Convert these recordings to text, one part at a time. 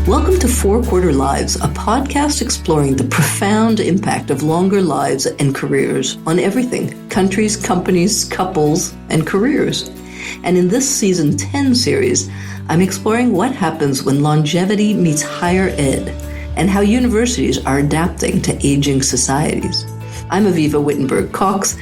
Welcome to Four Quarter Lives, a podcast exploring the profound impact of longer lives and careers on everything: countries, companies, couples, and careers. And in this Season 10 series, I'm exploring what happens when longevity meets higher ed and how universities are adapting to aging societies. I'm Avivah Wittenberg-Cox,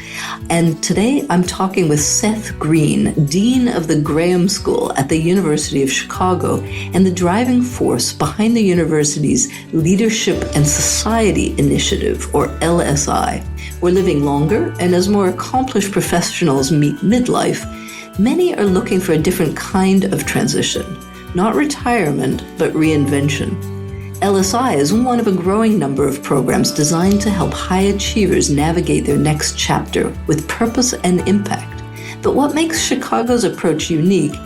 and today I'm talking with Seth Green, Dean of the Graham School at the University of Chicago and the driving force behind the university's Leadership and Society Initiative, or LSI. We're living longer, and as more accomplished professionals meet midlife, many are looking for a different kind of transition, not retirement, but reinvention. LSI is one of a growing number of programs designed to help high achievers navigate their next chapter with purpose and impact. But what makes Chicago's approach unique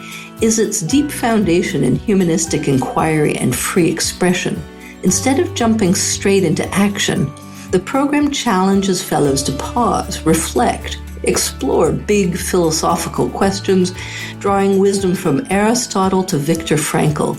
is its deep foundation in humanistic inquiry and free expression. Instead of jumping straight into action, the program challenges fellows to pause, reflect, explore big philosophical questions, drawing wisdom from Aristotle to Viktor Frankl,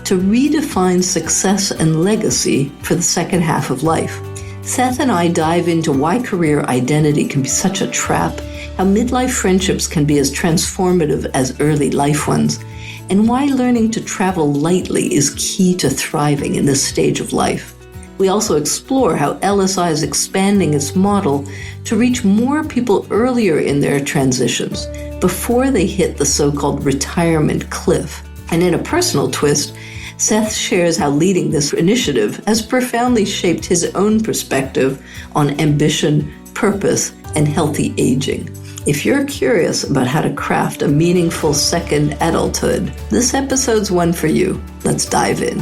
to redefine success and legacy for the second half of life. Seth and I dive into why career identity can be such a trap, how midlife friendships can be as transformative as early life ones, and why learning to travel lightly is key to thriving in this stage of life. We also explore how LSI is expanding its model to reach more people earlier in their transitions, before they hit the so-called retirement cliff. And in a personal twist, Seth shares how leading this initiative has profoundly shaped his own perspective on ambition, purpose, and healthy aging. If you're curious about how to craft a meaningful second adulthood, this episode's one for you. Let's dive in.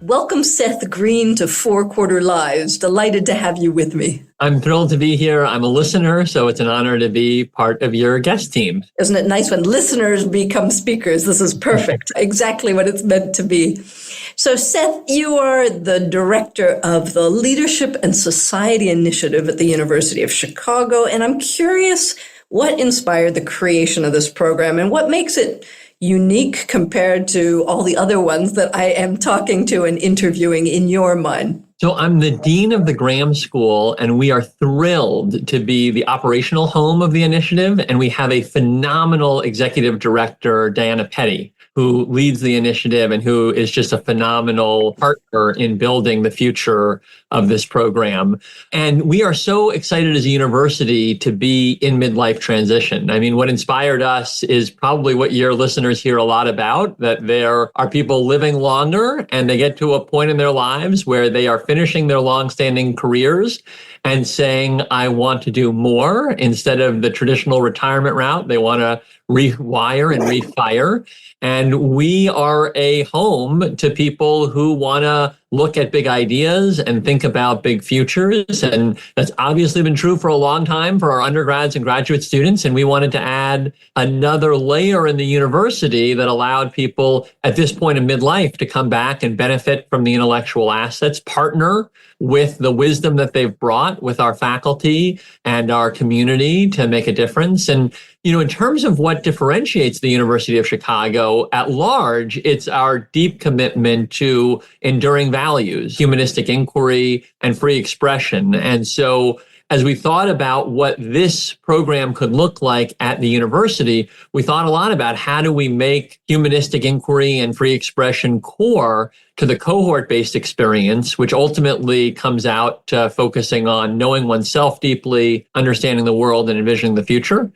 Welcome, Seth Green, to Four Quarter Lives. Delighted to have you with me. I'm thrilled to be here. I'm a listener, so it's an honor to be part of your guest team. Isn't it nice when listeners become speakers? This is perfect. Exactly what it's meant to be. So, Seth, you are the director of the Leadership and Society Initiative at the University of Chicago, and I'm curious what inspired the creation of this program and what makes it unique compared to all the other ones that I am talking to and interviewing in your mind. So I'm the dean of the Graham School, and we are thrilled to be the operational home of the initiative. And we have a phenomenal executive director, Diana Petty, who leads the initiative and who is just a phenomenal partner in building the future of this program. And we are so excited as a university to be in midlife transition. I mean, what inspired us is probably what your listeners hear a lot about, that there are people living longer and they get to a point in their lives where they are finishing their longstanding careers and saying, I want to do more. Instead of the traditional retirement route, they want to rewire and refire. And we are a home to people who want to look at big ideas and think about big futures. And that's obviously been true for a long time for our undergrads and graduate students. And we wanted to add another layer in the university that allowed people at this point in midlife to come back and benefit from the intellectual assets, partner with the wisdom that they've brought with our faculty and our community to make a difference. And in terms of what differentiates the University of Chicago at large, it's our deep commitment to enduring values, humanistic inquiry, and free expression. And so as we thought about what this program could look like at the university, we thought a lot about how do we make humanistic inquiry and free expression core to the cohort-based experience, which ultimately comes out to focusing on knowing oneself deeply, understanding the world, and envisioning the future.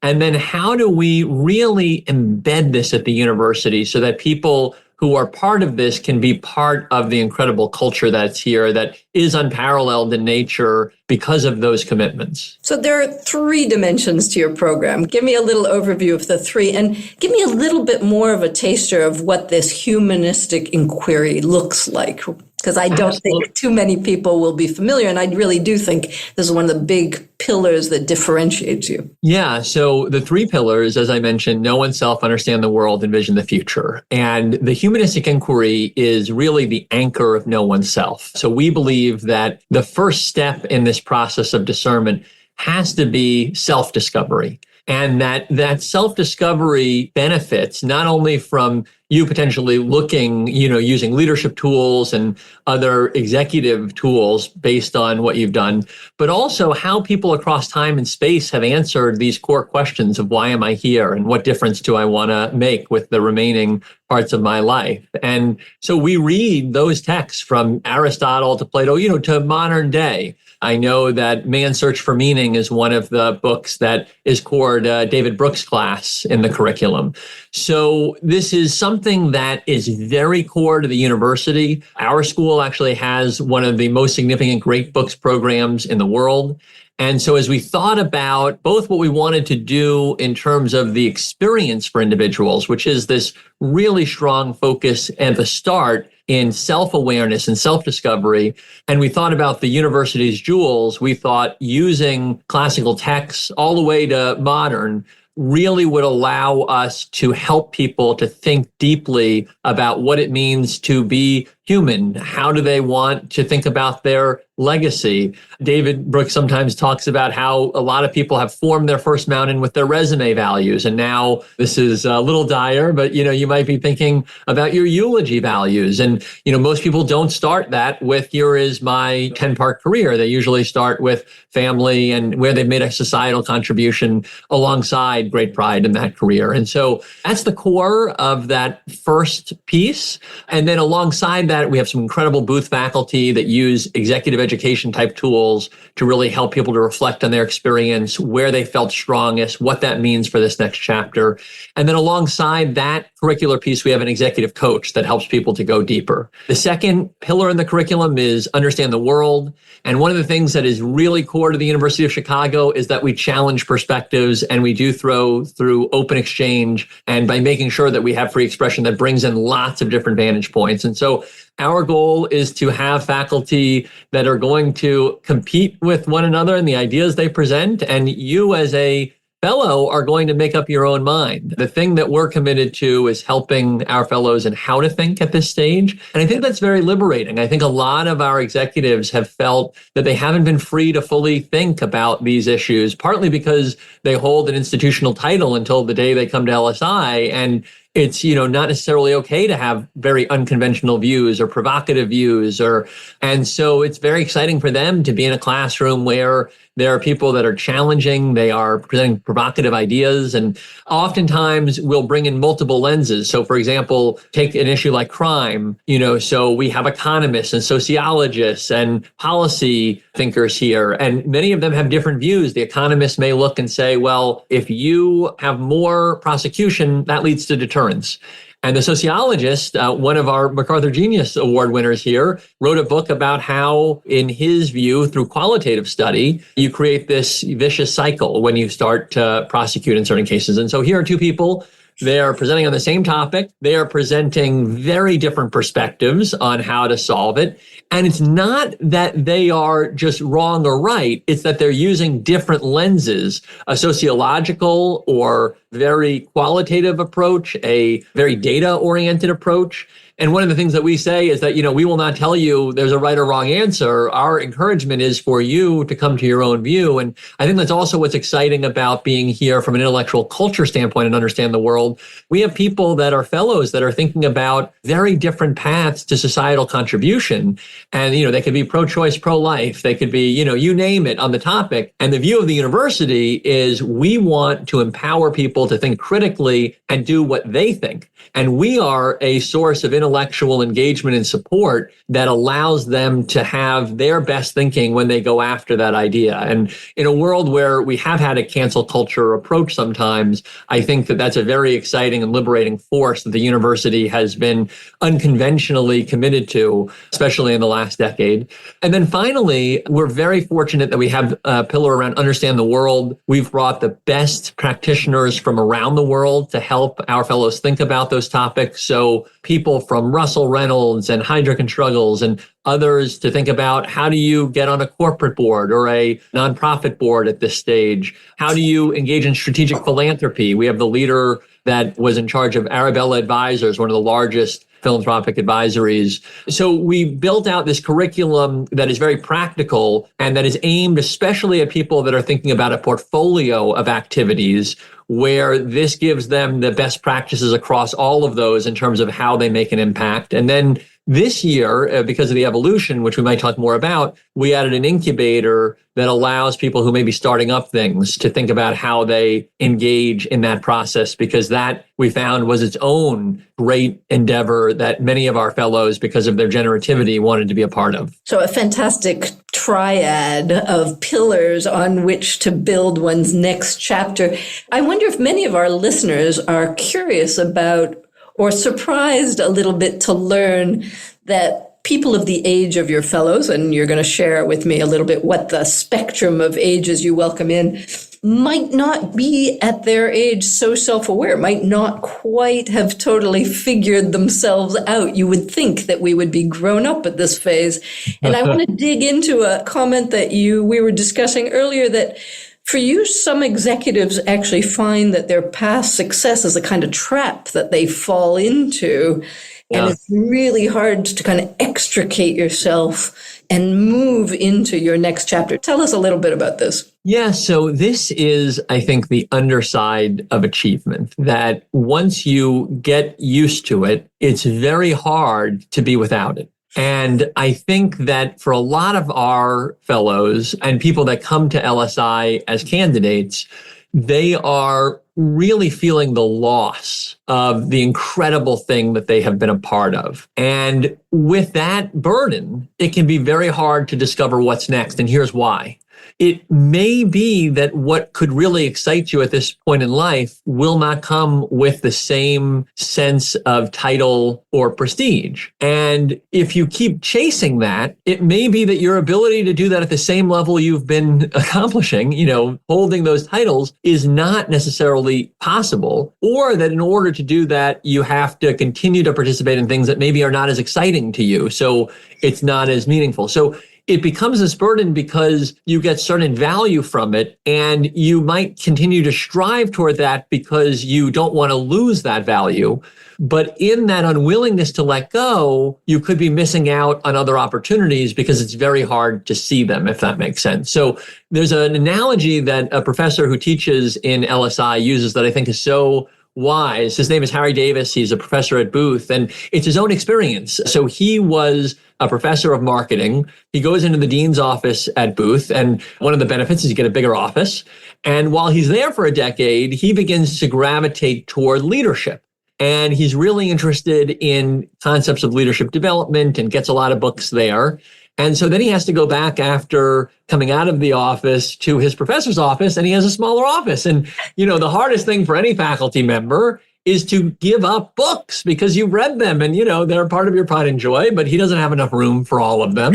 And then how do we really embed this at the university so that people who are part of this can be part of the incredible culture that's here that is unparalleled in nature because of those commitments? So there are three dimensions to your program. Give me a little overview of the three and give me a little bit more of a taster of what this humanistic inquiry looks like. Because I don't think too many people will be familiar. And I really do think this is one of the big pillars that differentiates you. Yeah. So the three pillars, as I mentioned, know oneself, understand the world, envision the future. And the humanistic inquiry is really the anchor of know oneself. So we believe that the first step in this process of discernment has to be self-discovery. and that self-discovery benefits not only from you potentially looking, using leadership tools and other executive tools based on what you've done, but also how people across time and space have answered these core questions of why am I here and what difference do I want to make with the remaining parts of my life. And so we read those texts from Aristotle to Plato, to modern day. I know that Man's Search for Meaning is one of the books that is core to David Brooks' class in the curriculum. So this is something that is very core to the university. Our school actually has one of the most significant Great Books programs in the world. And so as we thought about both what we wanted to do in terms of the experience for individuals, which is this really strong focus at the start in self-awareness and self-discovery, and we thought about the university's jewels, we thought using classical texts all the way to modern really would allow us to help people to think deeply about what it means to be human. How do they want to think about their legacy? David Brooks sometimes talks about how a lot of people have formed their first mountain with their resume values. And now this is a little dire, but you might be thinking about your eulogy values. And most people don't start that with here is my 10-part career. They usually start with family and where they've made a societal contribution alongside great pride in that career. And so that's the core of that first piece. And then alongside that, we have some incredible booth faculty that use executive education type tools to really help people to reflect on their experience, where they felt strongest, what that means for this next chapter. And then alongside that curricular piece, we have an executive coach that helps people to go deeper. The second pillar in the curriculum is understand the world. And one of the things that is really core to the University of Chicago is that we challenge perspectives, and we do through open exchange and by making sure that we have free expression that brings in lots of different vantage points. And so our goal is to have faculty that are going to compete with one another in the ideas they present, and you as a fellow are going to make up your own mind. The thing that we're committed to is helping our fellows in how to think at this stage. And I think that's very liberating. I think a lot of our executives have felt that they haven't been free to fully think about these issues, partly because they hold an institutional title until the day they come to LSI. And it's, not necessarily okay to have very unconventional views or provocative views, and so it's very exciting for them to be in a classroom where there are people that are challenging, they are presenting provocative ideas, and oftentimes we'll bring in multiple lenses. So for example, take an issue like crime, so we have economists and sociologists and policy thinkers here, and many of them have different views. The economists may look and say, well, if you have more prosecution, that leads to deterrence. And the sociologist, one of our MacArthur Genius Award winners here, wrote a book about how, in his view, through qualitative study, you create this vicious cycle when you start to prosecute in certain cases. And so here are two people. They are presenting on the same topic. They are presenting very different perspectives on how to solve it. And it's not that they are just wrong or right. It's that they're using different lenses, a sociological or very qualitative approach, a very data-oriented approach. And one of the things that we say is that, we will not tell you there's a right or wrong answer. Our encouragement is for you to come to your own view. And I think that's also what's exciting about being here from an intellectual culture standpoint and understand the world. We have people that are fellows that are thinking about very different paths to societal contribution. And, they could be pro-choice, pro-life. They could be, you name it on the topic. And the view of the university is we want to empower people to think critically and do what they think. And we are a source of intellectual engagement and support that allows them to have their best thinking when they go after that idea. And in a world where we have had a cancel culture approach sometimes, I think that that's a very exciting and liberating force that the university has been unconventionally committed to, especially in the last decade. And then finally, we're very fortunate that we have a pillar around understand the world. We've brought the best practitioners from around the world to help our fellows think about those topics. So people from Russell Reynolds and Heidrick and Struggles and others to think about how do you get on a corporate board or a nonprofit board at this stage? How do you engage in strategic philanthropy? We have the leader that was in charge of Arabella Advisors, one of the largest philanthropic advisories. So we built out this curriculum that is very practical and that is aimed especially at people that are thinking about a portfolio of activities, where this gives them the best practices across all of those in terms of how they make an impact. And then this year, because of the evolution, which we might talk more about, we added an incubator that allows people who may be starting up things to think about how they engage in that process, because that we found was its own great endeavor that many of our fellows, because of their generativity, wanted to be a part of. So a fantastic triad of pillars on which to build one's next chapter. I wonder if many of our listeners are curious about or surprised a little bit to learn that people of the age of your fellows, and you're going to share with me a little bit what the spectrum of ages you welcome in, might not be at their age so self-aware, might not quite have totally figured themselves out. You would think that we would be grown up at this phase. And I want to dig into a comment that we were discussing earlier, that for you, some executives actually find that their past success is a kind of trap that they fall into. And it's really hard to kind of extricate yourself and move into your next chapter. Tell us a little bit about this. Yeah, so this is, I think, the underside of achievement, that once you get used to it, it's very hard to be without it. And I think that for a lot of our fellows and people that come to LSI as candidates, they are really feeling the loss of the incredible thing that they have been a part of. And with that burden, it can be very hard to discover what's next. And here's why. It may be that what could really excite you at this point in life will not come with the same sense of title or prestige. And if you keep chasing that, it may be that your ability to do that at the same level you've been accomplishing, holding those titles, is not necessarily possible, or that in order to do that, you have to continue to participate in things that maybe are not as exciting to you. So it's not as meaningful. So it becomes this burden because you get certain value from it, and you might continue to strive toward that because you don't want to lose that value. But in that unwillingness to let go, you could be missing out on other opportunities because it's very hard to see them, if that makes sense. So there's an analogy that a professor who teaches in LSI uses that I think is so wise. His name is Harry Davis. He's a professor at Booth, and it's his own experience. So he was a professor of marketing. He goes into the dean's office at Booth, and one of the benefits is you get a bigger office. And while he's there for a decade, he begins to gravitate toward leadership. And he's really interested in concepts of leadership development and gets a lot of books there. And so then he has to go back after coming out of the office to his professor's office, and he has a smaller office. And, the hardest thing for any faculty member is to give up books because you've read them and, they're part of your pride and joy, but he doesn't have enough room for all of them.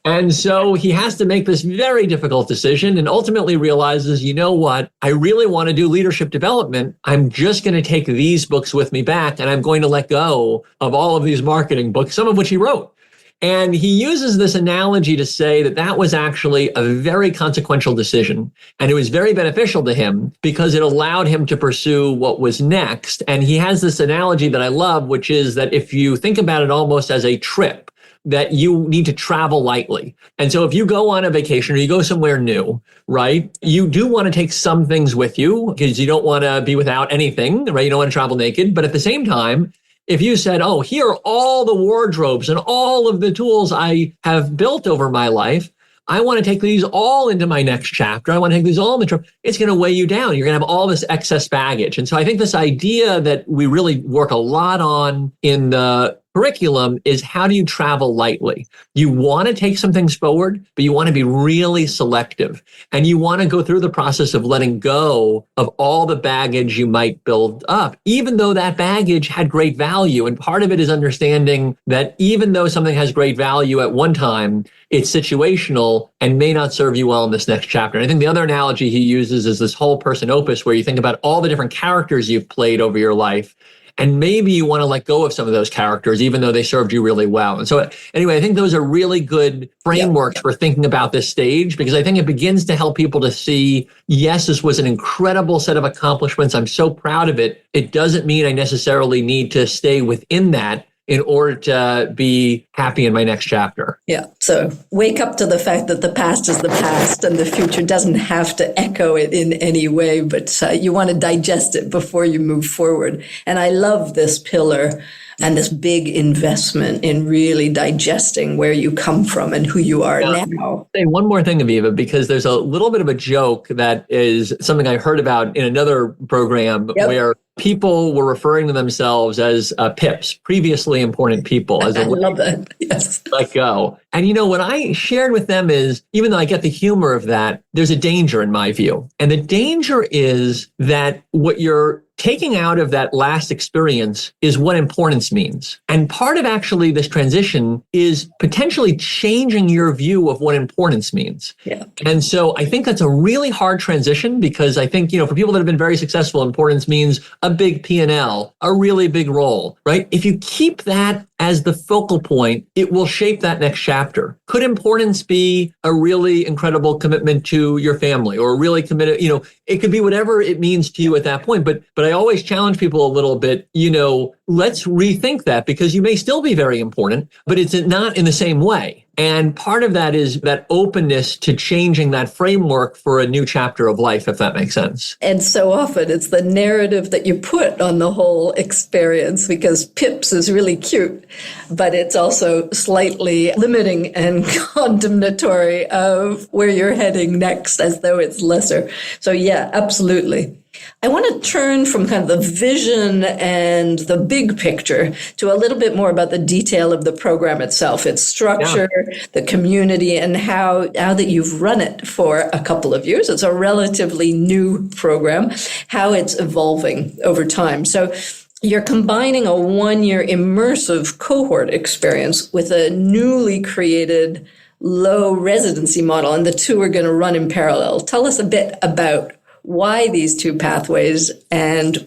And so he has to make this very difficult decision and ultimately realizes, you know what, I really want to do leadership development. I'm just going to take these books with me back, and I'm going to let go of all of these marketing books, some of which he wrote. And he uses this analogy to say that that was actually a very consequential decision. And it was very beneficial to him because it allowed him to pursue what was next. And he has this analogy that I love, which is that if you think about it almost as a trip, that you need to travel lightly. And so if you go on a vacation or you go somewhere new, right, you do want to take some things with you because you don't want to be without anything, right? You don't want to travel naked. But at the same time, if you said, oh, here are all the wardrobes and all of the tools I have built over my life, I want to take these all into my next chapter. I want to take these all in the trip. It's going to weigh you down. You're going to have all this excess baggage. And so I think this idea that we really work a lot on in the curriculum is, how do you travel lightly? You want to take some things forward, but you want to be really selective. And you want to go through the process of letting go of all the baggage you might build up, even though that baggage had great value. And part of it is understanding that even though something has great value at one time, it's situational and may not serve you well in this next chapter. And I think the other analogy he uses is this whole person opus, where you think about all the different characters you've played over your life. And maybe you want to let go of some of those characters, even though they served you really well. And so anyway, I think those are really good frameworks for thinking about this stage, because I think it begins to help people to see, yes, this was an incredible set of accomplishments. I'm so proud of it. It doesn't mean I necessarily need to stay within that. in order to be happy in my next chapter. Yeah. So wake up to the fact that the past is the past and the future doesn't have to echo it in any way, but you want to digest it before you move forward. And I love this pillar and this big investment in really digesting where you come from and who you are now. Say one more thing, Avivah, because there's a little bit of a joke that is something I heard about in another program where people were referring to themselves as PIPs, previously important people. As I love that. Yes. Let go. And what I shared with them is, even though I get the humor of that, there's a danger in my view. And the danger is that what you're taking out of that last experience is what importance means. And part of actually this transition is potentially changing your view of what importance means. Yeah. And so I think that's a really hard transition, because I think, for people that have been very successful, importance means a big P&L, a really big role, right? If you keep that as the focal point, it will shape that next chapter. Could importance be a really incredible commitment to your family, or really committed, it could be whatever it means to you at that point. But I always challenge people a little bit, let's rethink that, because you may still be very important, but it's not in the same way. And part of that is that openness to changing that framework for a new chapter of life, if that makes sense. And so often it's the narrative that you put on the whole experience, because PIPS is really cute, but it's also slightly limiting and condemnatory of where you're heading next, as though it's lesser. So yeah, absolutely. I want to turn from kind of the vision and the big picture to a little bit more about the detail of the program itself, its structure, the community, and how that you've run it for a couple of years. It's a relatively new program, how it's evolving over time. So you're combining a 1-year immersive cohort experience with a newly created low residency model, and the two are going to run in parallel. Tell us a bit about why these two pathways and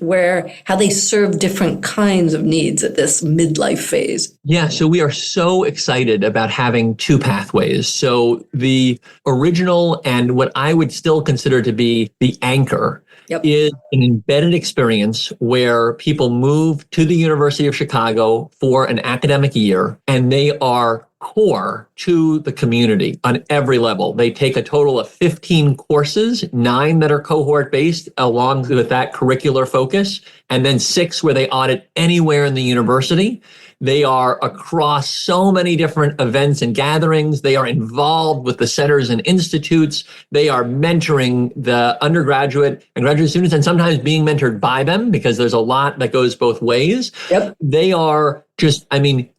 how they serve different kinds of needs at this midlife phase. Yeah, so we are so excited about having two pathways. So the original, and what I would still consider to be the anchor, is an embedded experience where people move to the University of Chicago for an academic year, and they are core to the community on every level. They take a total of 15 courses, 9 that are cohort based along with that curricular focus, and then 6 where they audit anywhere in the university. They are across so many different events and gatherings. They are involved with the centers and institutes. They are mentoring the undergraduate and graduate students, and sometimes being mentored by them, because there's a lot that goes both ways. They are just,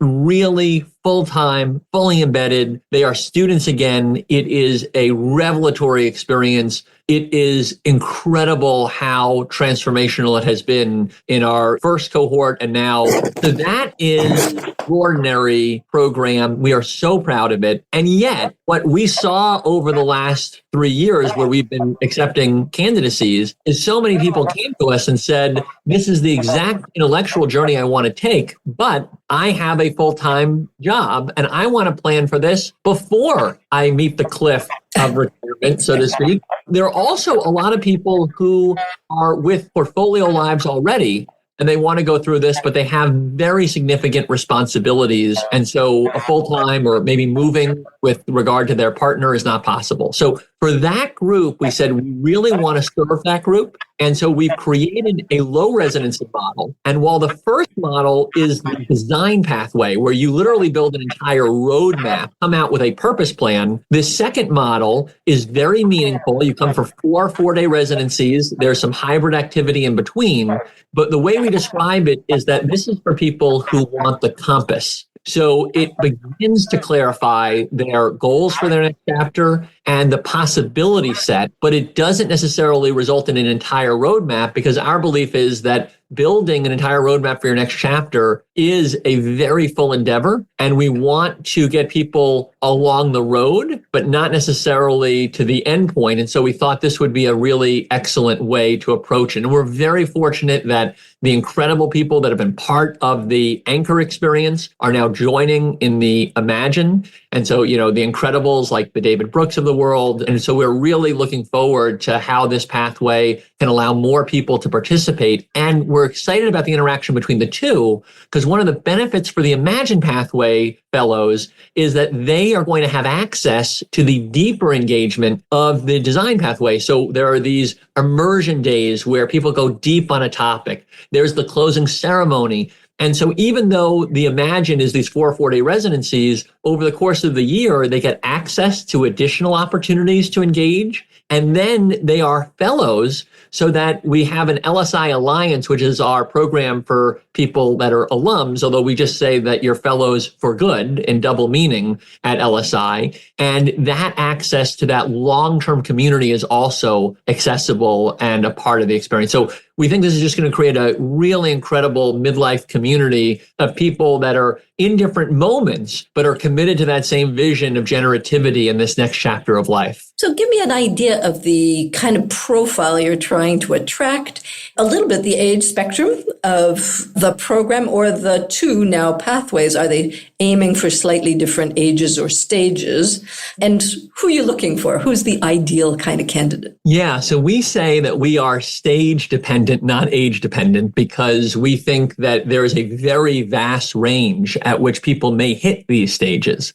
really full-time, fully embedded. They are students again. It is a revelatory experience. It is incredible how transformational it has been in our first cohort and now. So that is an extraordinary program. We are so proud of it. And yet, what we saw over the last 3 years where we've been accepting candidacies is so many people came to us and said, this is the exact intellectual journey I want to take, but I have a full-time job and I want to plan for this before I meet the cliff of retirement, so to speak. There are also a lot of people who are with portfolio lives already, and they want to go through this, but they have very significant responsibilities. And so a full-time or maybe moving with regard to their partner is not possible. So for that group, we said we really want to serve that group. And so we've created a low residency model. And while the first model is the design pathway, where you literally build an entire roadmap, come out with a purpose plan, this second model is very meaningful. You come for 4 4-day residencies. There's some hybrid activity in between. But the way we describe it is that this is for people who want the compass. So it begins to clarify their goals for their next chapter and the possibility set, but it doesn't necessarily result in an entire roadmap, because our belief is that building an entire roadmap for your next chapter is a very full endeavor. And we want to get people along the road, but not necessarily to the end point. And so we thought this would be a really excellent way to approach it. And we're very fortunate that the incredible people that have been part of the anchor experience are now joining in the Imagine. And so, the Incredibles like the David Brooks of the world. And so we're really looking forward to how this pathway can allow more people to participate. And we're we're excited about the interaction between the two, because one of the benefits for the Imagine Pathway fellows is that they are going to have access to the deeper engagement of the design pathway. So there are these immersion days where people go deep on a topic. There's the closing ceremony. And so even though the Imagine is these 4-day residencies, over the course of the year, they get access to additional opportunities to engage. And then they are fellows, so that we have an LSI Alliance, which is our program for people that are alums, although we just say that you're fellows for good in double meaning at LSI. And that access to that long-term community is also accessible and a part of the experience. So we think this is just going to create a really incredible midlife community of people that are in different moments, but are committed to that same vision of generativity in this next chapter of life. So give me an idea of the kind of profile you're trying to attract, a little bit the age spectrum of the program, or the two now pathways. Are they aiming for slightly different ages or stages? And who are you looking for? Who's the ideal kind of candidate? Yeah, so we say that we are stage dependent, not age dependent, because we think that there is a very vast range at which people may hit these stages.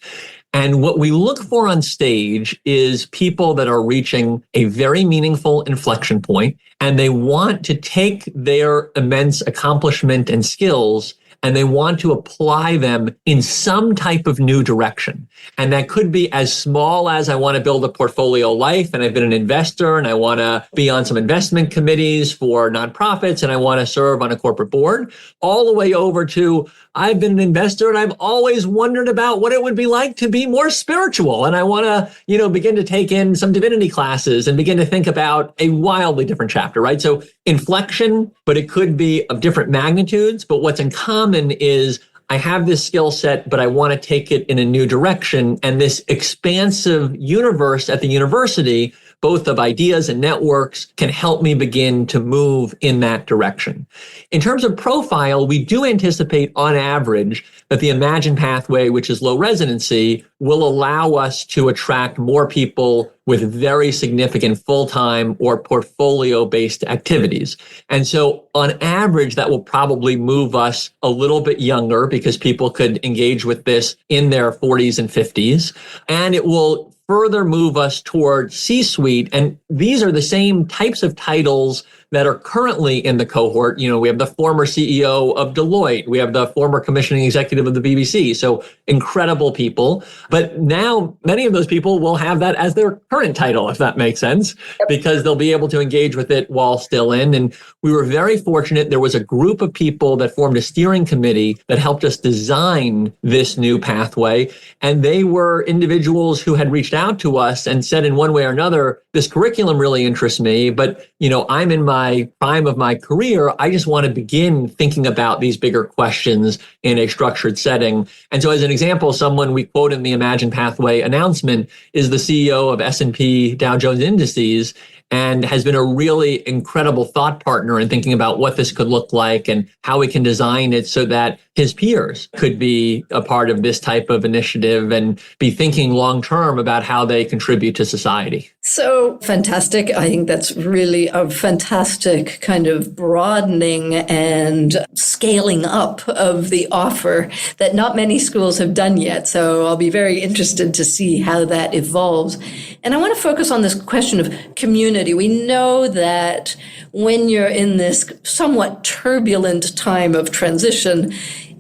And what we look for on stage is people that are reaching a very meaningful inflection point, and they want to take their immense accomplishment and skills and they want to apply them in some type of new direction. And that could be as small as I want to build a portfolio life and I've been an investor and I want to be on some investment committees for nonprofits and I want to serve on a corporate board, all the way over to I've been an investor and I've always wondered about what it would be like to be more spiritual. And I want to, begin to take in some divinity classes and begin to think about a wildly different chapter, right? So inflection, but it could be of different magnitudes. But what's in common is I have this skill set, but I want to take it in a new direction. And this expansive universe at the university, both of ideas and networks, can help me begin to move in that direction. In terms of profile, we do anticipate on average that the Imagine pathway, which is low residency, will allow us to attract more people with very significant full-time or portfolio-based activities. And so on average, that will probably move us a little bit younger because people could engage with this in their 40s and 50s. And it will further move us toward C-suite. And these are the same types of titles that are currently in the cohort. We have the former CEO of Deloitte. We have the former commissioning executive of the BBC. So incredible people. But now many of those people will have that as their current title, if that makes sense, because they'll be able to engage with it while still in. And we were very fortunate. There was a group of people that formed a steering committee that helped us design this new pathway. And they were individuals who had reached out to us and said in one way or another, this curriculum really interests me, but I'm in my prime of my career. I just want to begin thinking about these bigger questions in a structured setting. And so as an example, someone we quote in the Imagine Pathway announcement is the CEO of S&P Dow Jones Indices, and has been a really incredible thought partner in thinking about what this could look like and how we can design it so that his peers could be a part of this type of initiative and be thinking long-term about how they contribute to society. So fantastic. I think that's really a fantastic kind of broadening and scaling up of the offer that not many schools have done yet. So I'll be very interested to see how that evolves. And I want to focus on this question of community. We know that when you're in this somewhat turbulent time of transition,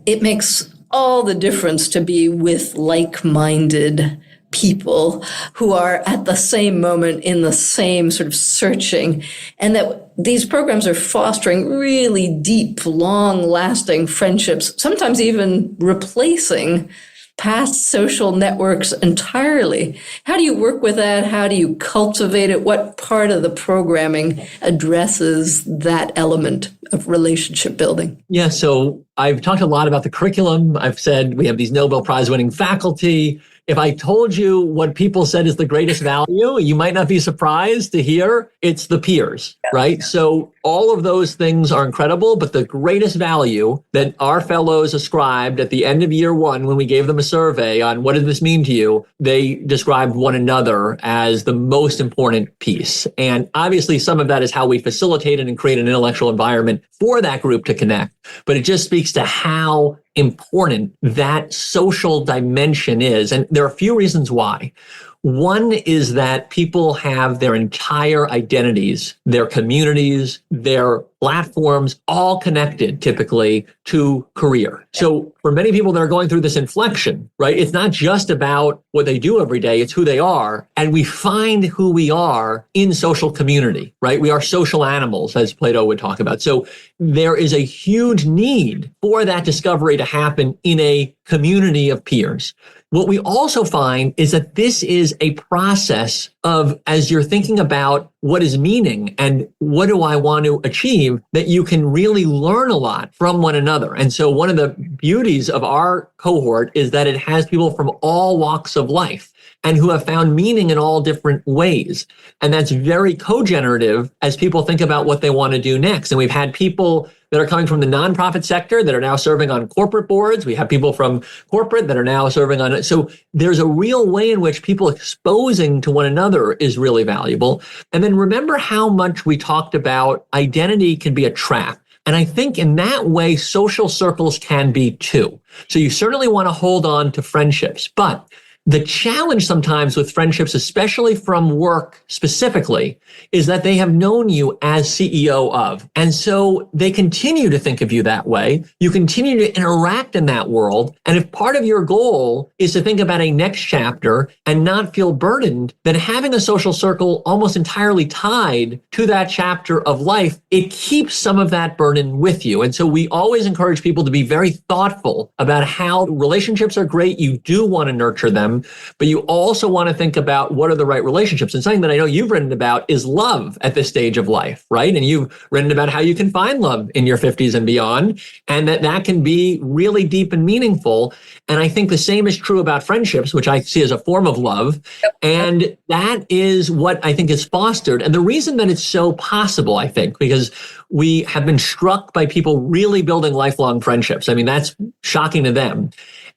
it makes all the difference to be with like-minded people who are at the same moment in the same sort of searching, and that these programs are fostering really deep, long-lasting friendships, sometimes even replacing past social networks entirely. How do you work with that? How do you cultivate it? What part of the programming addresses that element of relationship building? Yeah, so I've talked a lot about the curriculum. I've said we have these Nobel Prize winning faculty. if I told you what people said is the greatest value, you might not be surprised to hear it's the peers, right? So all of those things are incredible, but the greatest value that our fellows ascribed at the end of year one, when we gave them a survey on what does this mean to you, they described one another as the most important piece. And obviously some of that is how we facilitated and create an intellectual environment for that group to connect. But it just speaks to how important that social dimension is. And there are a few reasons why. One is that people have their entire identities, their communities, their platforms, all connected typically to career. So for many people that are going through this inflection, right, it's not just about what they do every day, it's who they are. And we find who we are in social community, right? We are social animals, as Plato would talk about. So there is a huge need for that discovery to happen in a community of peers. What we also find is that this is a process of, as you're thinking about what is meaning and what do I want to achieve, that you can really learn a lot from one another. And so one of the beauties of our cohort is that it has people from all walks of life and who have found meaning in all different ways. And that's very co-generative as people think about what they want to do next. And we've had people that are coming from the nonprofit sector that are now serving on corporate boards. We have people from corporate that are now serving on it. So there's a real way in which people exposing to one another is really valuable. And then remember how much we talked about identity can be a trap. And I think in that way, social circles can be too. So you certainly want to hold on to friendships, but the challenge sometimes with friendships, especially from work specifically, is that they have known you as CEO of. And so they continue to think of you that way. You continue to interact in that world. And if part of your goal is to think about a next chapter and not feel burdened, then having a social circle almost entirely tied to that chapter of life, it keeps some of that burden with you. And so we always encourage people to be very thoughtful about how relationships are great. You do want to nurture them. But you also want to think about what are the right relationships. And something that I know you've written about is love at this stage of life, right? And you've written about how you can find love in your 50s and beyond, and that can be really deep and meaningful. And I think the same is true about friendships, which I see as a form of love. And that is what I think is fostered. And the reason that it's so possible, I think, because we have been struck by people really building lifelong friendships. I mean, that's shocking to them.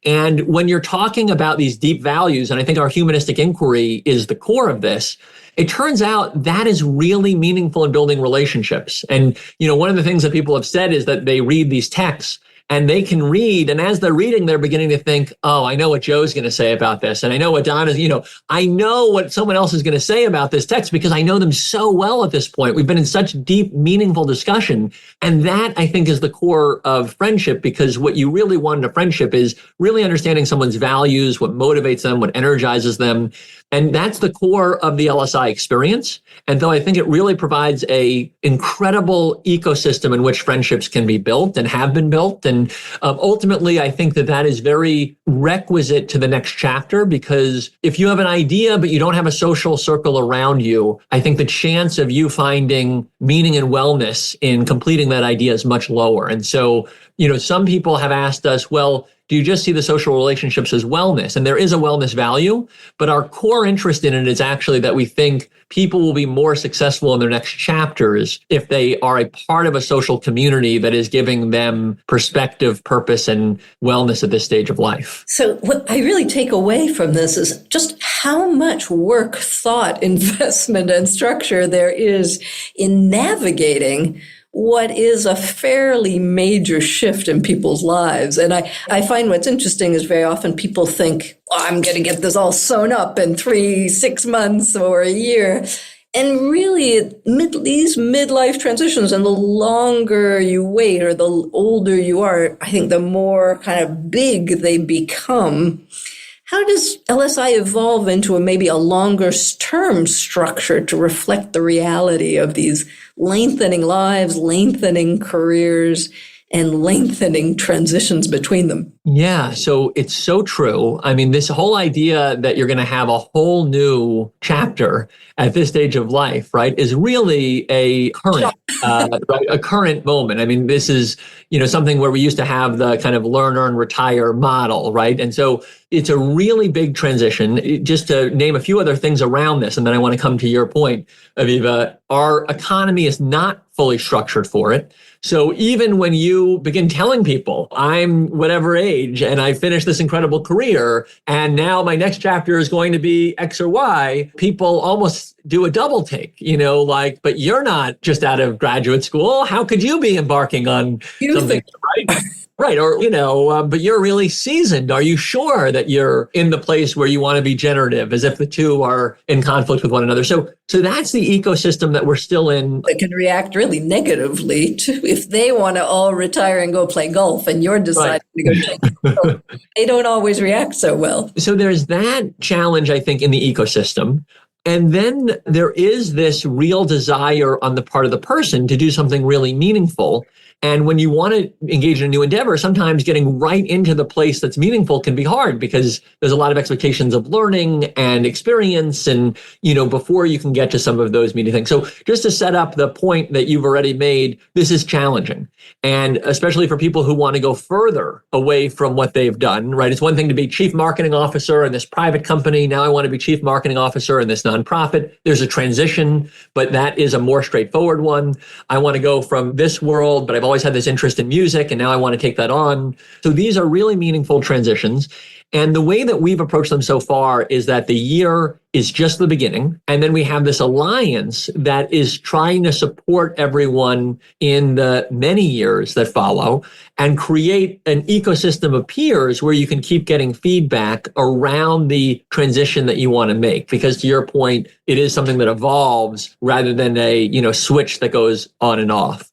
And when you're talking about these deep values, and I think our humanistic inquiry is the core of this, it turns out that is really meaningful in building relationships. And, one of the things that people have said is that they read these texts and they can read. And as they're reading, they're beginning to think, oh, I know what Joe's going to say about this. And I know what Don is, I know what someone else is going to say about this text because I know them so well at this point. We've been in such deep, meaningful discussion. And that, I think, is the core of friendship, because what you really want in a friendship is really understanding someone's values, what motivates them, what energizes them. And that's the core of the LSI experience. And though I think it really provides a incredible ecosystem in which friendships can be built and have been built. And ultimately, I think that is very requisite to the next chapter, because if you have an idea, but you don't have a social circle around you, I think the chance of you finding meaning and wellness in completing that idea is much lower. And so, some people have asked us, well, do you just see the social relationships as wellness? And there is a wellness value, but our core interest in it is actually that we think people will be more successful in their next chapters if they are a part of a social community that is giving them perspective, purpose, and wellness at this stage of life. So what I really take away from this is just how much work, thought, investment, and structure there is in navigating what is a fairly major shift in people's lives. And I find what's interesting is very often people think, I'm going to get this all sewn up in 3-6 months or a year. And really, these midlife transitions, and the longer you wait or the older you are, I think the more kind of big they become. How does LSI evolve into maybe a longer term structure to reflect the reality of these lengthening lives, lengthening careers, and lengthening transitions between them? Yeah, so it's so true. I mean, this whole idea that you're going to have a whole new chapter at this stage of life, right, is really a current, right, a current moment. I mean, this is, something where we used to have the kind of learn, earn, retire model, right? And so it's a really big transition. Just to name a few other things around this, and then I want to come to your point, Avivah, our economy is not fully structured for it. So even when you begin telling people, I'm whatever age and I finished this incredible career and now my next chapter is going to be X or Y, people almost do a double take, but you're not just out of graduate school. How could you be embarking on something, right? Right. Or, but you're really seasoned. Are you sure that you're in the place where you want to be generative, as if the two are in conflict with one another? So that's the ecosystem that we're still in. It can react really negatively to if they want to all retire and go play golf and you're deciding to go play golf. They don't always react so well. So there's that challenge, I think, in the ecosystem. And then there is this real desire on the part of the person to do something really meaningful. And when you want to engage in a new endeavor, sometimes getting right into the place that's meaningful can be hard because there's a lot of expectations of learning and experience and, before you can get to some of those meaty things. So just to set up the point that you've already made, this is challenging. And especially for people who want to go further away from what they've done, right? It's one thing to be chief marketing officer in this private company. Now I want to be chief marketing officer in this nonprofit. There's a transition, but that is a more straightforward one. I want to go from this world, but I've always had this interest in music and now I want to take that on. So these are really meaningful transitions. And the way that we've approached them so far is that the year is just the beginning. And then we have this alliance that is trying to support everyone in the many years that follow and create an ecosystem of peers where you can keep getting feedback around the transition that you want to make. Because to your point, it is something that evolves rather than a, switch that goes on and off.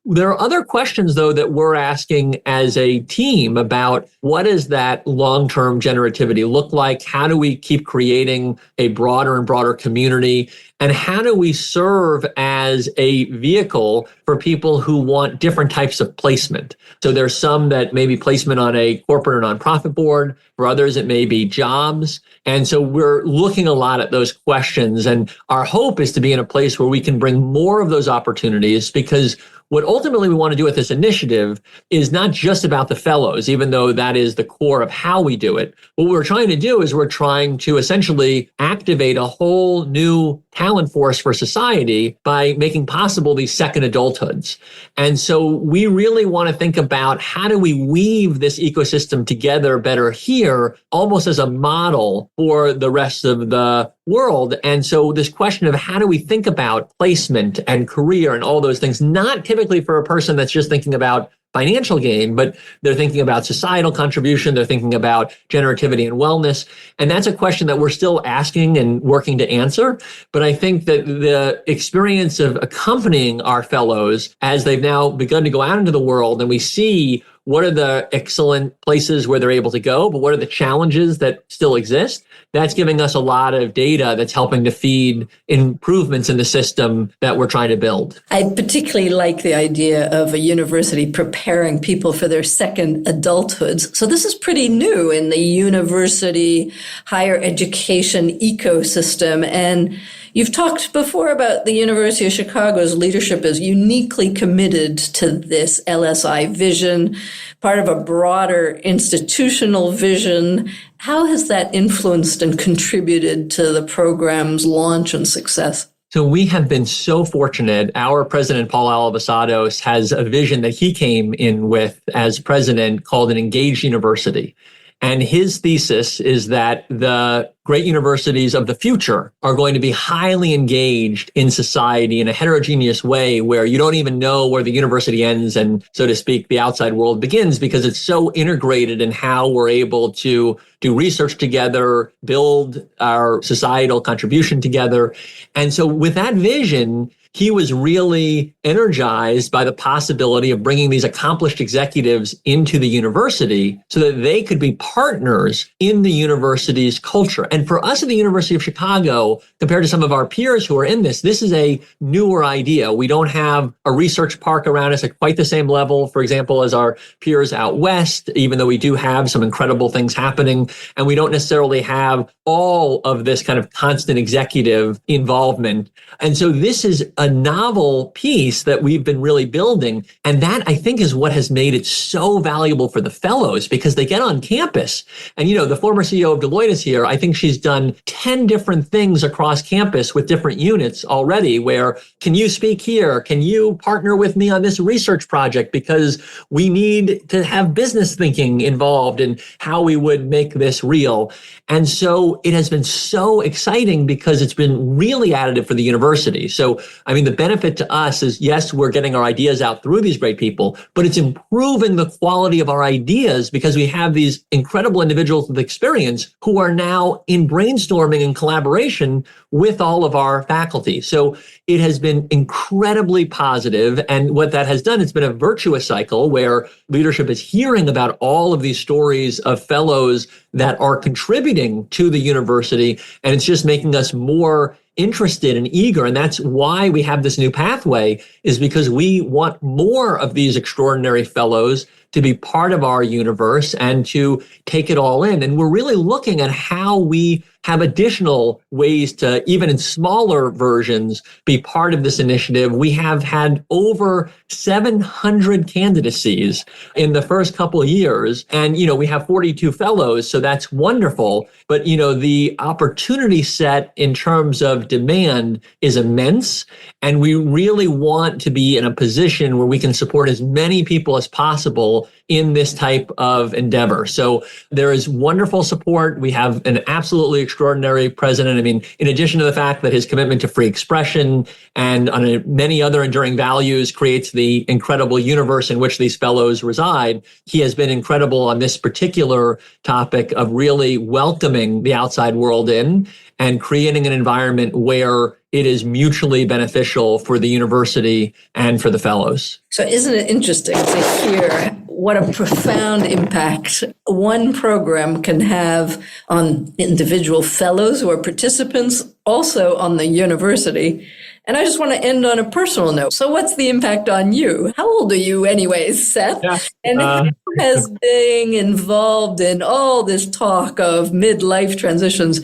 There are other questions, though, that we're asking as a team about what does that long-term generativity look like? How do we keep creating a broader and broader community? And how do we serve as a vehicle for people who want different types of placement? So there's some that may be placement on a corporate or nonprofit board. For others, it may be jobs. And so we're looking a lot at those questions. And our hope is to be in a place where we can bring more of those opportunities, because what ultimately we want to do with this initiative is not just about the fellows, even though that is the core of how we do it. What we're trying to do is we're trying to essentially activate a whole new talent force for society by making possible these second adulthoods. And so we really want to think about how do we weave this ecosystem together better here, almost as a model for the rest of the world. And so this question of how do we think about placement and career and all those things, not typically for a person that's just thinking about financial gain, but they're thinking about societal contribution, they're thinking about generativity and wellness. And that's a question that we're still asking and working to answer. But I think that the experience of accompanying our fellows as they've now begun to go out into the world and we see what are the excellent places where they're able to go, but what are the challenges that still exist? That's giving us a lot of data that's helping to feed improvements in the system that we're trying to build. I particularly like the idea of a university preparing people for their second adulthoods. So this is pretty new in the university higher education ecosystem. And you've talked before about the University of Chicago's leadership is uniquely committed to this LSI vision, part of a broader institutional vision. How has that influenced and contributed to the program's launch and success? So we have been so fortunate. Our president, Paul Alivisatos, has a vision that he came in with as president called an engaged university. And his thesis is that the great universities of the future are going to be highly engaged in society in a heterogeneous way where you don't even know where the university ends and, so to speak, the outside world begins, because it's so integrated in how we're able to do research together, build our societal contribution together. And so with that vision, he was really energized by the possibility of bringing these accomplished executives into the university so that they could be partners in the university's culture. And for us at the University of Chicago, compared to some of our peers who are in this is a newer idea. We don't have a research park around us at quite the same level, for example, as our peers out west, even though we do have some incredible things happening. And we don't necessarily have all of this kind of constant executive involvement. And so this is a novel piece that we've been really building. And that, I think, is what has made it so valuable for the fellows, because they get on campus. And, the former CEO of Deloitte is here. I think she's done 10 different things across campus with different units already, where, can you speak here? Can you partner with me on this research project? Because we need to have business thinking involved in how we would make this real. And so it has been so exciting because it's been really additive for the university. So, the benefit to us is, yes, we're getting our ideas out through these great people, but it's improving the quality of our ideas because we have these incredible individuals with experience who are now in brainstorming and collaboration with all of our faculty. So it has been incredibly positive. And what that has done, it's been a virtuous cycle where leadership is hearing about all of these stories of fellows that are contributing to the university. And it's just making us more interested and eager. And that's why we have this new pathway, is because we want more of these extraordinary fellows to be part of our universe and to take it all in. And we're really looking at how we have additional ways to, even in smaller versions, be part of this initiative. We have had over 700 candidacies in the first couple of years. And, we have 42 fellows, so that's wonderful. But, the opportunity set in terms of demand is immense. And we really want to be in a position where we can support as many people as possible in this type of endeavor. So there is wonderful support. We have an absolutely extraordinary president. In addition to the fact that his commitment to free expression and on many other enduring values creates the incredible universe in which these fellows reside, he has been incredible on this particular topic of really welcoming the outside world in and creating an environment where it is mutually beneficial for the university and for the fellows. So isn't it interesting to hear what a profound impact one program can have on individual fellows or participants, also on the university? And I just want to end on a personal note. So what's the impact on you? How old are you anyways, Seth? Yeah. And how has being involved in all this talk of midlife transitions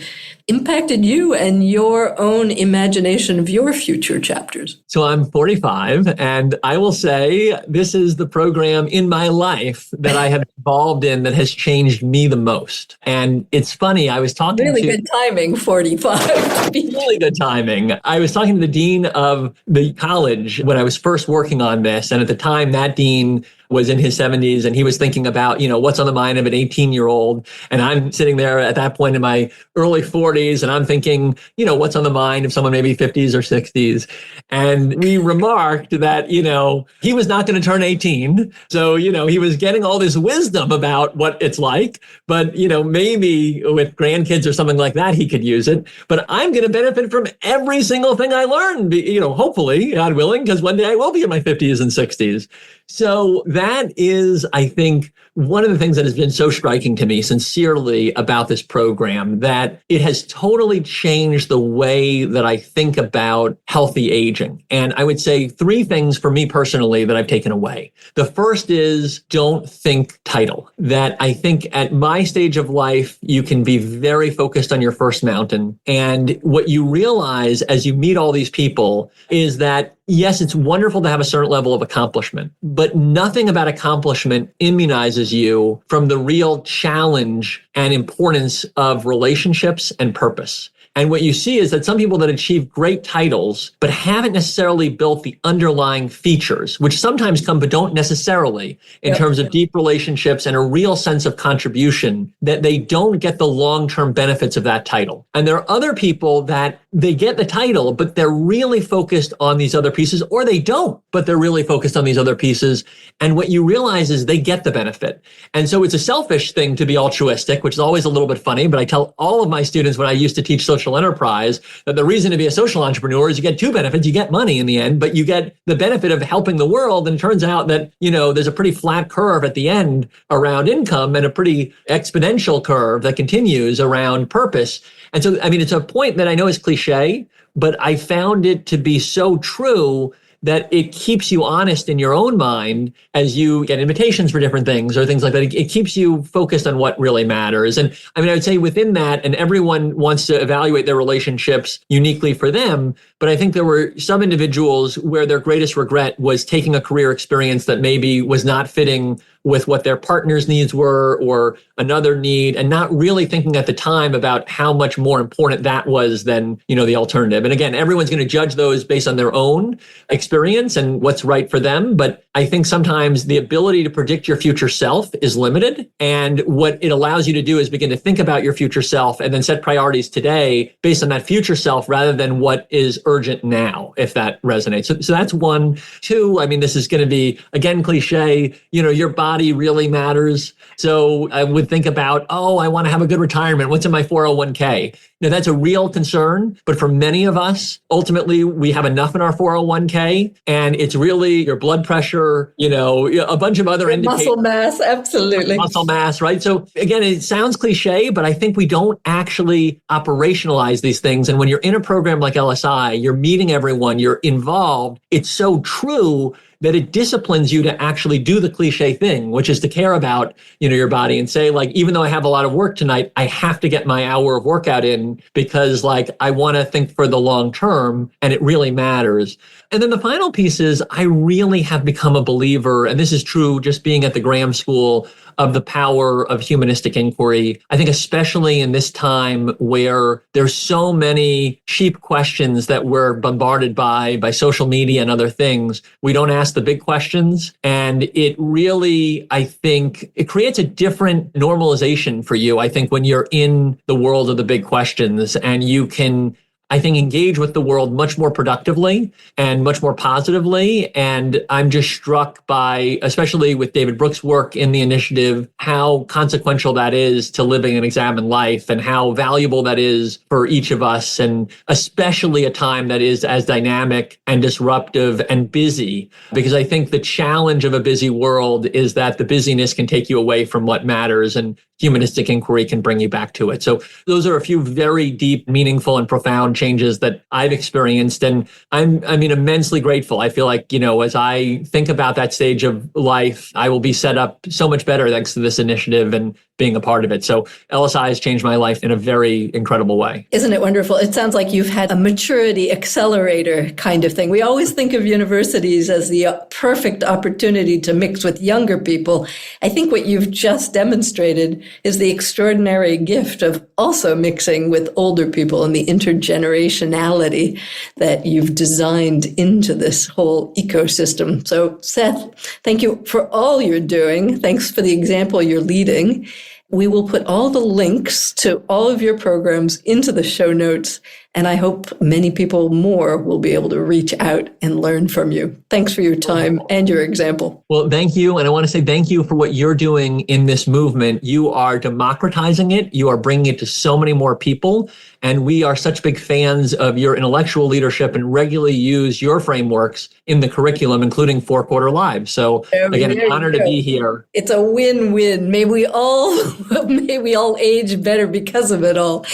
impacted you and your own imagination of your future chapters? So I'm 45, and I will say this is the program in my life that I have been involved in that has changed me the most. And it's funny, I was talking really good timing, 45. Really good timing. I was talking to the dean of the college when I was first working on this. And at the time, that dean was in his 70s, and he was thinking about, what's on the mind of an 18-year-old. And I'm sitting there at that point in my early 40s, and I'm thinking, what's on the mind of someone maybe 50s or 60s. And we remarked that, he was not going to turn 18. So, he was getting all this wisdom about what it's like. But, maybe with grandkids or something like that, he could use it. But I'm going to benefit from every single thing I learned, hopefully, God willing, because one day I will be in my 50s and 60s. So that is, I think, one of the things that has been so striking to me sincerely about this program, that it has totally changed the way that I think about healthy aging. And I would say three things for me personally that I've taken away. The first is, don't think title. That I think at my stage of life, you can be very focused on your first mountain. And what you realize as you meet all these people is that, yes, it's wonderful to have a certain level of accomplishment, but nothing about accomplishment immunizes you from the real challenge and importance of relationships and purpose. And what you see is that some people that achieve great titles, but haven't necessarily built the underlying features, which sometimes come, but don't necessarily, in terms of deep relationships and a real sense of contribution, that they don't get the long-term benefits of that title. And there are other people that they get the title, but they're really focused on these other pieces, or they don't, but they're really focused on these other pieces. And what you realize is they get the benefit. And so it's a selfish thing to be altruistic, which is always a little bit funny, but I tell all of my students when I used to teach social social enterprise, that the reason to be a social entrepreneur is you get two benefits. You get money in the end, but you get the benefit of helping the world. And it turns out that, there's a pretty flat curve at the end around income and a pretty exponential curve that continues around purpose. And so, it's a point that I know is cliche, but I found it to be so true that it keeps you honest in your own mind as you get invitations for different things or things like that. It keeps you focused on what really matters. And I would say within that, and everyone wants to evaluate their relationships uniquely for them, but I think there were some individuals where their greatest regret was taking a career experience that maybe was not fitting with what their partner's needs were or another need, and not really thinking at the time about how much more important that was than, the alternative. And again, everyone's going to judge those based on their own experience and what's right for them. But I think sometimes the ability to predict your future self is limited. And what it allows you to do is begin to think about your future self and then set priorities today based on that future self rather than what is urgent now, if that resonates. So that's one. Two, this is going to be, again, cliche, your body really matters. So I would think about, I want to have a good retirement. What's in my 401k? Now, that's a real concern. But for many of us, ultimately, we have enough in our 401k. And it's really your blood pressure, a bunch of other indicators. Muscle mass, absolutely. Muscle mass, right? So again, it sounds cliche, but I think we don't actually operationalize these things. And when you're in a program like LSI, you're meeting everyone, you're involved. It's so true that it disciplines you to actually do the cliche thing, which is to care about, your body and say, even though I have a lot of work tonight, I have to get my hour of workout in because I want to think for the long term and it really matters. And then the final piece is I really have become a believer, and this is true just being at the Graham School, of the power of humanistic inquiry. I think especially in this time where there's so many cheap questions that we're bombarded by social media and other things, we don't ask the big questions. And it really, I think, it creates a different normalization for you, I think, when you're in the world of the big questions and you can, I think, engage with the world much more productively and much more positively. And I'm just struck by, especially with David Brooks' work in the initiative, how consequential that is to living an examined life and how valuable that is for each of us. And especially a time that is as dynamic and disruptive and busy, because I think the challenge of a busy world is that the busyness can take you away from what matters, and humanistic inquiry can bring you back to it. So those are a few very deep, meaningful, and profound changes that I've experienced. And I'm immensely grateful. I feel like, as I think about that stage of life, I will be set up so much better thanks to this initiative and being a part of it. So LSI has changed my life in a very incredible way. Isn't it wonderful? It sounds like you've had a maturity accelerator kind of thing. We always think of universities as the perfect opportunity to mix with younger people. I think what you've just demonstrated is the extraordinary gift of also mixing with older people and the intergenerationality that you've designed into this whole ecosystem. So Seth, thank you for all you're doing. Thanks for the example you're leading. We will put all the links to all of your programs into the show notes, and I hope many people more will be able to reach out and learn from you. Thanks for your time and your example. Well, thank you. And I want to say thank you for what you're doing in this movement. You are democratizing it. You are bringing it to so many more people. And we are such big fans of your intellectual leadership and regularly use your frameworks in the curriculum, including 4 Quarter Lives. So again, an honor to be here. It's a win-win. May we all age better because of it all.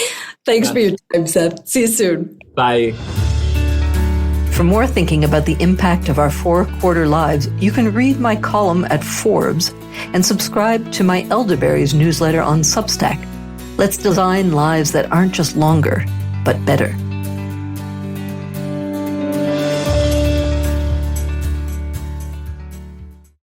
Thanks for your time, Seth. See you soon. Bye. For more thinking about the impact of our 4 Quarter Lives, you can read my column at Forbes and subscribe to my Elderberries newsletter on Substack. Let's design lives that aren't just longer, but better.